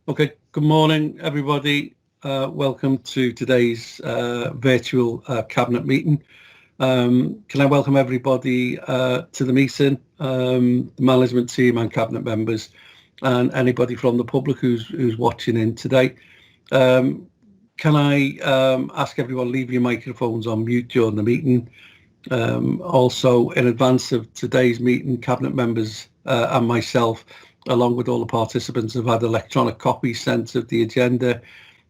Okay, good morning, everybody. Welcome to today's virtual Cabinet meeting. Can I welcome everybody to the meeting, the management team and Cabinet members, and anybody from the public who's watching in today. Can I ask everyone leave your microphones on mute during the meeting? Also, in advance of today's meeting, Cabinet members and myself, along with all the participants, have had electronic copies sent of the agenda.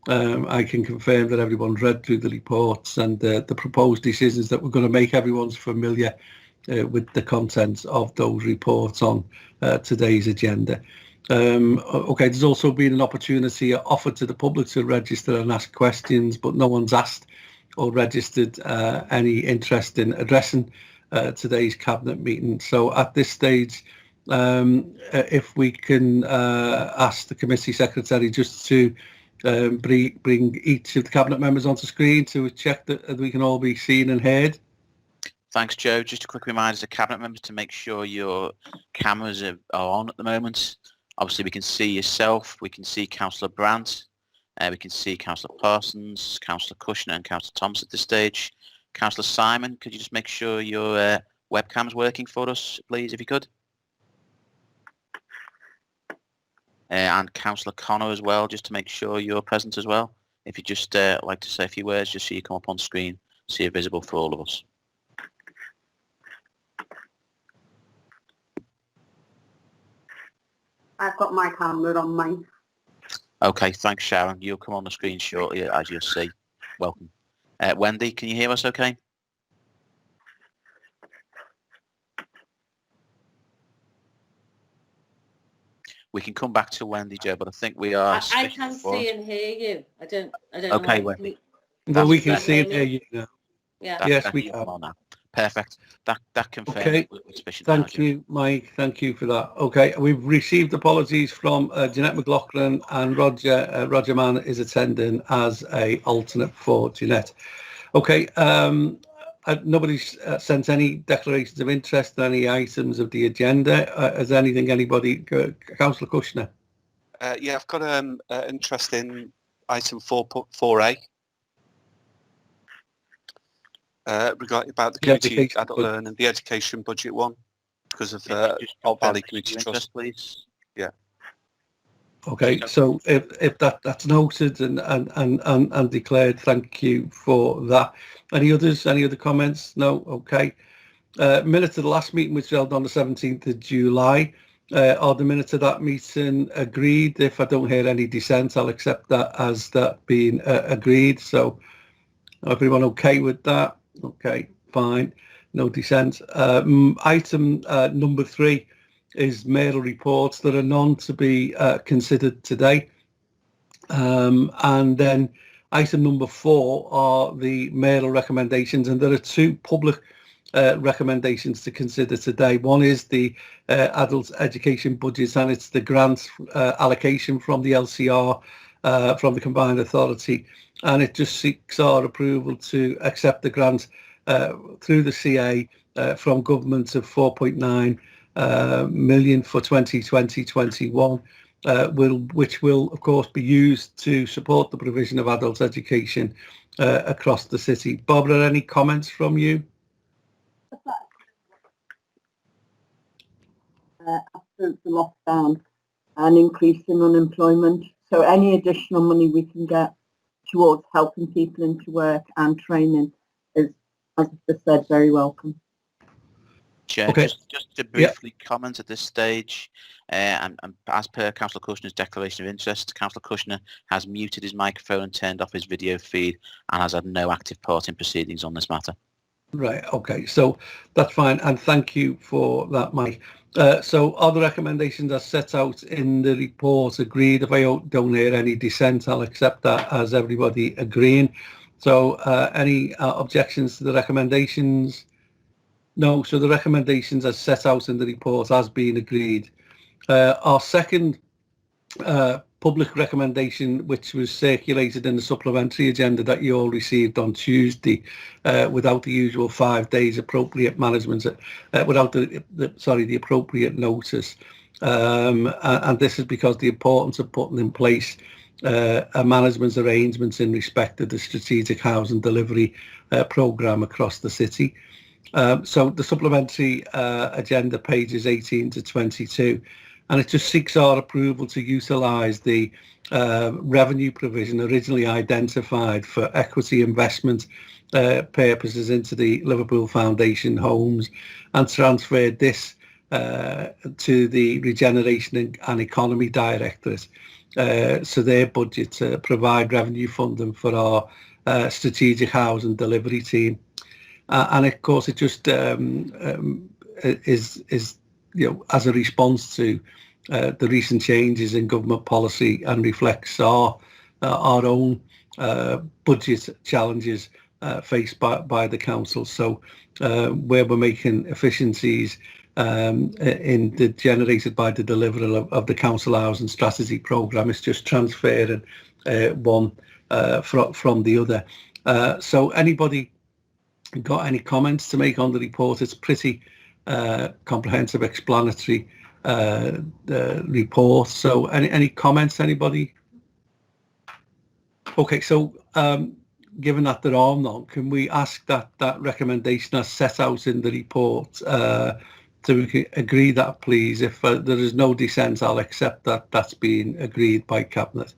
I can confirm that everyone's read through the reports and the proposed decisions that we're going to make. Everyone's familiar with the contents of those reports on today's agenda. Okay, there's also been an opportunity offered to the public to register and ask questions, but no one's asked or registered any interest in addressing today's Cabinet meeting. So at this stage, if we can ask the committee secretary just to bring each of the Cabinet members onto screen to check that we can all be seen and heard. Thanks, Joe. Just a quick reminder to Cabinet members to make sure your cameras are on at the moment. Obviously, we can see yourself, we can see Cllr Brant, we can see Cllr Parsons, Cllr Kushner and Cllr Thomas at this stage. Cllr Simon, could you just make sure your webcam's working for us, please, if you could? And Cllr Connor as well, just to make sure you're present as well. If you just like to say a few words, just so you come up on screen, so you're visible for all of us. I've got my camera on mine. Okay, thanks, Sharon. You'll come on the screen shortly, as you'll see. Welcome. Wendy, can you hear us okay? We can come back to Wendy, Joe, but I think we are. I can see and hear you. I don't okay, know. Wendy. Well, we can see and hear you now. Yeah. Yes, we can. On now. Perfect. That confirms. Okay. Thank you, Mike. Thank you for that. Okay, we've received apologies from Jeanette McLaughlin, and Roger Mann is attending as a alternate for Jeanette. Okay. Nobody's sent any declarations of interest on any items of the agenda. Has anybody, Councillor Kushner? Yeah, I've got interest in item 4A. Regarding about the community adult learning, the education budget one, because of Old Valley Community Trust, please. Yeah. Okay, so if that's noted and declared, thank you for that. Any others? Any other comments? No. Okay. Minutes of the last meeting, which was held on the 17th of July. Are the minutes of that meeting agreed? If I don't hear any dissent, I'll accept that as that being agreed. So, everyone okay with that? Okay, fine. No dissent. Item number 3 is Mayoral Reports. There are none to be considered today. And then item number 4 are the Mayoral Recommendations, and there are 2 public recommendations to consider today. One is the adult education budgets, and it's the grant allocation from the LCR, from the Combined Authority, and it just seeks our approval to accept the grant through the CA from government of 4.9 million for 2020-21, which will of course be used to support the provision of adult education across the city. Barbara, any comments from you? After the lockdown and increase in unemployment, so any additional money we can get towards helping people into work and training is, as I said, very welcome. Chair, okay. just to briefly comment at this stage, and as per Councillor Kushner's declaration of interest, Councillor Kushner has muted his microphone and turned off his video feed and has had no active part in proceedings on this matter. Right, okay, so that's fine, and thank you for that, Mike. So are the recommendations as set out in the report agreed? If I don't hear any dissent, I'll accept that as everybody agreeing. So any objections to the recommendations? No, so the recommendations as set out in the report has been agreed. Our second public recommendation, which was circulated in the supplementary agenda that you all received on Tuesday, without the usual 5 days appropriate management, without the appropriate notice, and this is because the importance of putting in place a management arrangements in respect of the strategic housing delivery programme across the city. So the supplementary agenda, pages 18 to 22, and it just seeks our approval to utilise the revenue provision originally identified for equity investment purposes into the Liverpool Foundation homes and transfer this to the Regeneration and Economy Directorate, so their budget to provide revenue funding for our strategic housing delivery team. And of course, it just is as a response to the recent changes in government policy and reflects our own budget challenges faced by the council. So where we're making efficiencies generated by the delivery of the council housing strategy programme, it's just transferring one from the other. So anybody got any comments to make on the report? It's pretty comprehensive, explanatory report. So any comments, anybody? Okay, so given that there are none, can we ask that recommendation as set out in the report, so we can agree that, please? If there is no dissent, I'll accept that that's been agreed by Cabinet.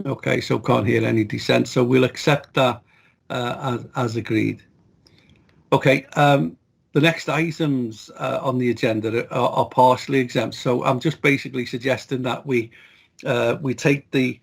Okay, so can't hear any dissent, so we'll accept that as agreed. Okay, the next items on the agenda are partially exempt, so I'm just basically suggesting that we take the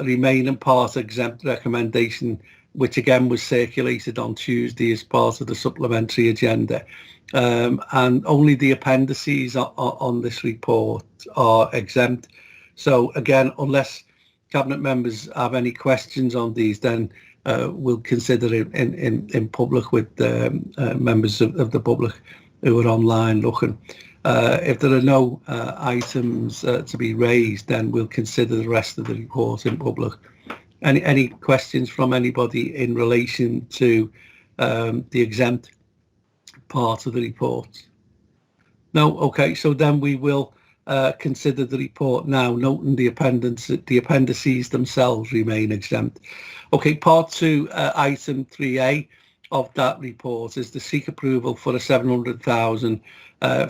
remaining part exempt recommendation, which again was circulated on Tuesday as part of the supplementary agenda, and only the appendices on this report are exempt. So again, unless Cabinet members have any questions on these, then we'll consider it in public with members of the public who are online looking. If there are no items to be raised, then we'll consider the rest of the report in public. Any questions from anybody in relation to the exempt part of the report? No? Okay, so then we will consider the report now, noting the appendices themselves remain exempt. Okay, part 2, item 3A of that report is to seek approval for a 700,000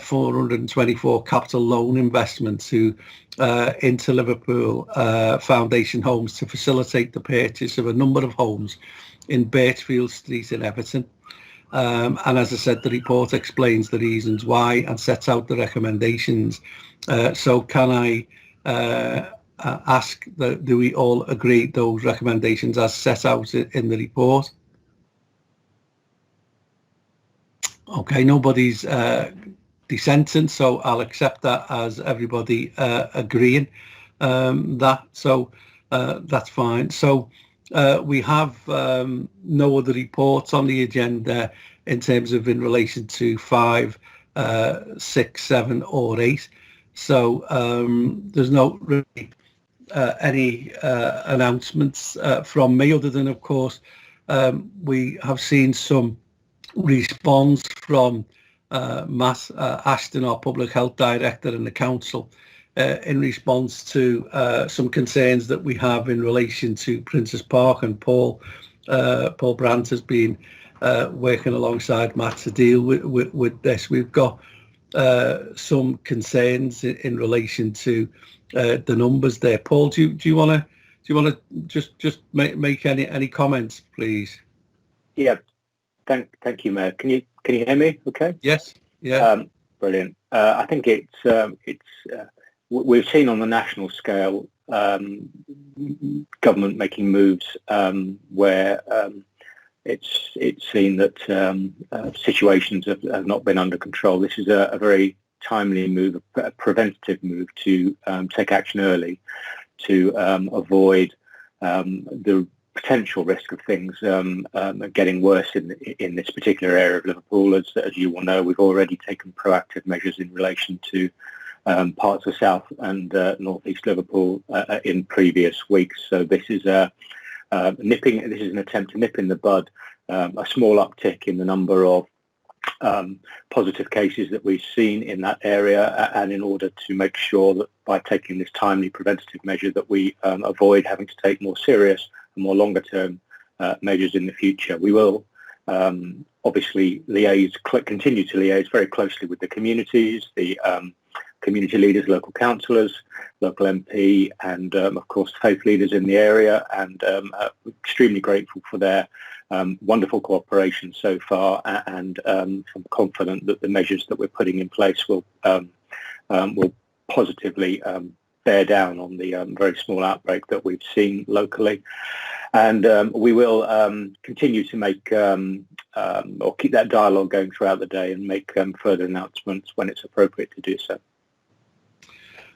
424 capital loan investment into Liverpool Foundation homes to facilitate the purchase of a number of homes in Birchfield Street in Everton. And as I said, the report explains the reasons why and sets out the recommendations. So can I ask that do we all agree those recommendations as set out in the report? Okay, nobody's dissenting, so I'll accept that as everybody agreeing that. So that's fine. So we have no other reports on the agenda in terms of in relation to 5, 6, 7 or 8. So there's no really any announcements from me, other than, of course, we have seen some response from Matt Ashton, our Public Health Director, and the Council in response to some concerns that we have in relation to Princes Park, and Paul Brant has been working alongside Matt to deal with this. We've got some concerns in relation to the numbers there. Paul, do you want to just make any comments, please? Yeah, thank you, Mayor. Can you hear me? Okay. Yes. Yeah. Brilliant. I think it's we've seen on the national scale government making moves where it's seen that situations have not been under control. This is a very timely move, a preventative move to take action early to avoid the potential risk of things getting worse in this particular area of Liverpool. As you will know, we've already taken proactive measures in relation to parts of South and North East Liverpool in previous weeks. So this is an attempt to nip in the bud a small uptick in the number of positive cases that we've seen in that area, and in order to make sure that by taking this timely preventative measure that we avoid having to take more serious and more longer term measures in the future. We will obviously continue to liaise very closely with the communities, the community leaders, local councillors, local MP, and of course faith leaders in the area, and extremely grateful for their wonderful cooperation so far, and I'm confident that the measures that we're putting in place will positively bear down on the very small outbreak that we've seen locally. And we will continue to make or keep that dialogue going throughout the day and make further announcements when it's appropriate to do so.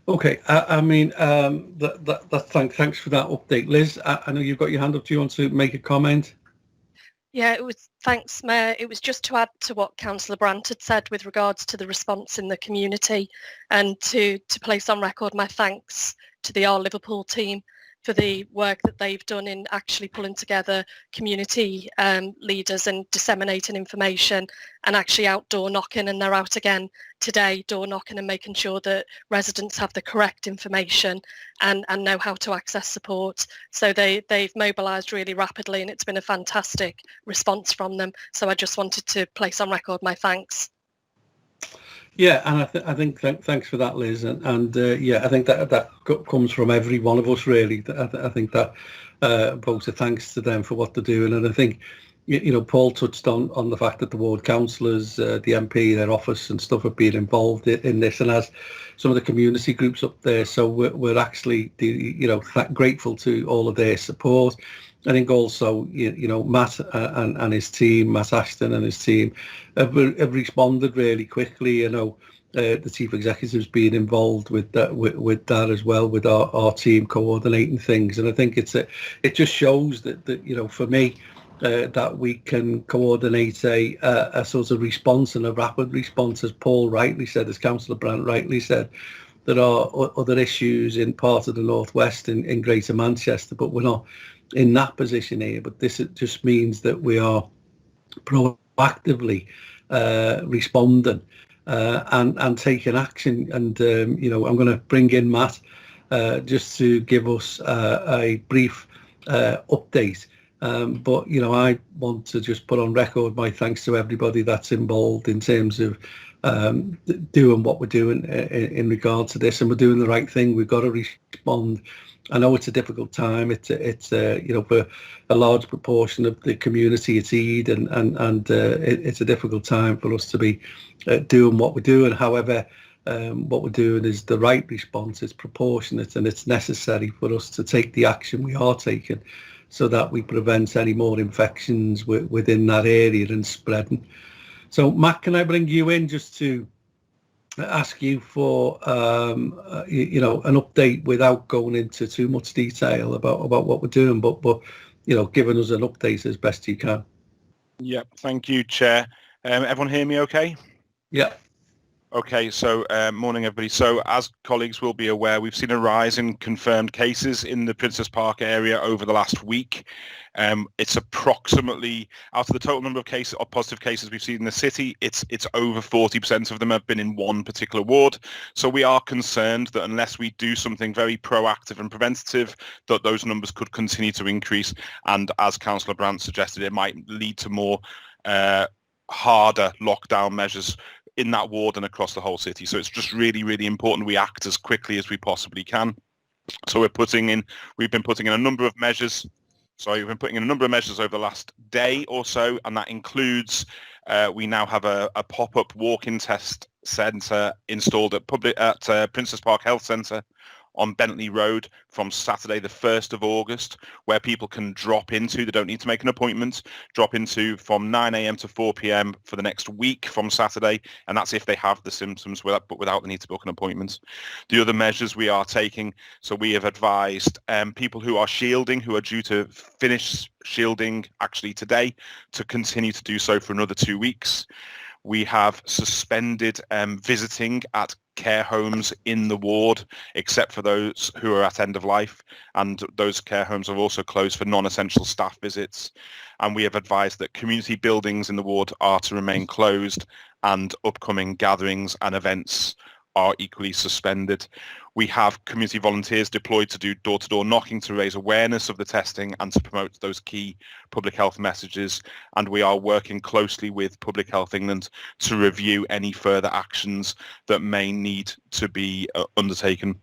Okay, I mean, thanks for that update. Liz, I know you've got your hand up. Do you want to make a comment? Yeah, thanks, Mayor. It was just to add to what Councillor Brant had said with regards to the response in the community, and to place on record my thanks to the Liverpool team for the work that they've done in actually pulling together community leaders and disseminating information, and actually outdoor knocking, and they're out again today door knocking and making sure that residents have the correct information and know how to access support. So they've mobilised really rapidly, and it's been a fantastic response from them. So I just wanted to place on record my thanks. Yeah, and I think thanks for that, Liz, and yeah, I think that comes from every one of us, really. I think that both a thanks to them for what they're doing, and I think Paul touched on the fact that the ward councillors, the MP, their office and stuff have been involved in this, and as some of the community groups up there, so we're actually grateful to all of their support. I think also, Matt and his team, Matt Ashton and his team, have responded really quickly. The chief executive's been involved with that as well, with our team coordinating things, and I think it just shows that for me, that we can coordinate a sort of response, and a rapid response, as Paul rightly said, as Councillor Brant rightly said. There are other issues in part of the northwest in Greater Manchester, but we're not in that position here. But this just means that we are proactively responding and taking action. And I'm going to bring in Matt just to give us a brief update. But I want to just put on record my thanks to everybody that's involved in terms of doing what we're doing in regard to this, and we're doing the right thing. We've got to respond. I know it's a difficult time. It's for a large proportion of the community, it's Eid, and it's a difficult time for us to be doing what we're doing. However, what we're doing is the right response. It's proportionate, and it's necessary for us to take the action we are taking, so that we prevent any more infections within that area and spreading. So, Matt, can I bring you in just to ask you for an update without going into too much detail about what we're doing, but giving us an update as best you can. Yep, thank you, Chair. Everyone hear me okay? Yeah. Okay, so morning everybody. So as colleagues will be aware, we've seen a rise in confirmed cases in the Princess Park area over the last week. It's approximately, out of the total number of cases or positive cases we've seen in the city, it's over 40% of them have been in one particular ward. So we are concerned that unless we do something very proactive and preventative, that those numbers could continue to increase. And as Councillor Brant suggested, it might lead to more harder lockdown measures in that ward and across the whole city. So it's just really, really important we act as quickly as we possibly can. So we've been putting in a number of measures. We've been putting in a number of measures over the last day or so, and that includes we now have a pop-up walk-in test centre installed at Princess Park Health Centre on Bentley Road from Saturday the 1st of August, where people can drop into, they don't need to make an appointment, drop into from 9 a.m. to 4 p.m. for the next week from Saturday, and that's if they have the symptoms, but without the need to book an appointment. The other measures we are taking, so we have advised people who are shielding, who are due to finish shielding actually today, to continue to do so for another 2 weeks. We have suspended visiting at care homes in the ward, except for those who are at end of life, and those care homes are also closed for non-essential staff visits. and we have advised that community buildings in the ward are to remain closed and upcoming gatherings and events are equally suspended. We have community volunteers deployed to do door-to-door knocking to raise awareness of the testing and to promote those key public health messages. And we are working closely with Public Health England to review any further actions that may need to be undertaken.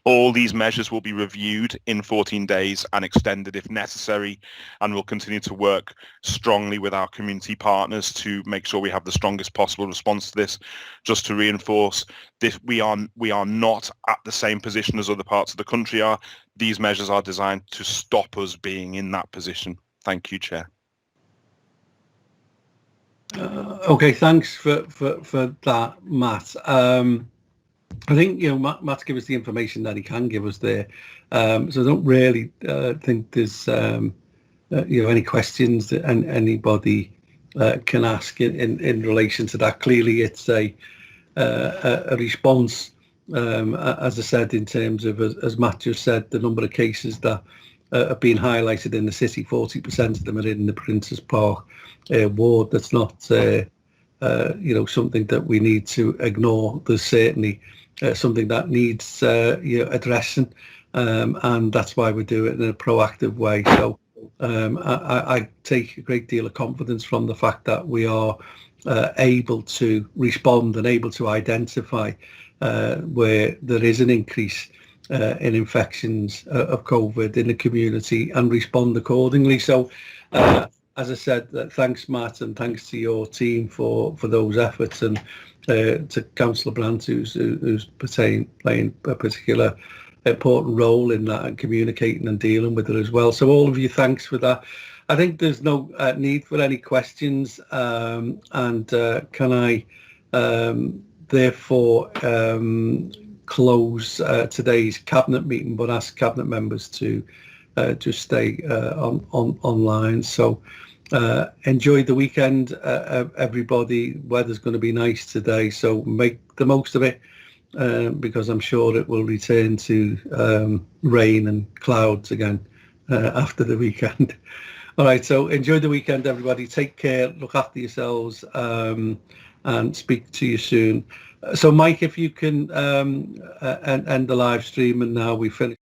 All these measures will be reviewed in 14 days and extended if necessary, and we'll continue to work strongly with our community partners to make sure we have the strongest possible response to this. Just to reinforce this, we are not at the same position as other parts of the country are. These measures are designed to stop us being in that position. Thank you, Chair. Okay, thanks for that, Matt. I think, Matt's given us the information that he can give us there. So I don't really think there's, any questions that anybody can ask in relation to that. Clearly, it's a response, as I said, in terms of, as Matt just said, the number of cases that have been highlighted in the city, 40% of them are in the Princes Park ward. That's not, something that we need to ignore. There's certainly something that needs addressing, and that's why we do it in a proactive way. So I take a great deal of confidence from the fact that we are able to respond and able to identify where there is an increase in infections of COVID in the community and respond accordingly. So as I said, thanks, Matt, and thanks to your team for those efforts, and to Councillor Brant, who's playing a particular important role in that and communicating and dealing with it as well. So all of you, thanks for that. I think there's no need for any questions, and can I therefore close today's Cabinet meeting, but ask Cabinet members to just stay online. So enjoy the weekend, everybody. Weather's going to be nice today, so make the most of it, because I'm sure it will return to rain and clouds again after the weekend. All right, so enjoy the weekend, everybody. Take care, look after yourselves, and speak to you soon. So Mike, if you can end the live stream, and now we finish.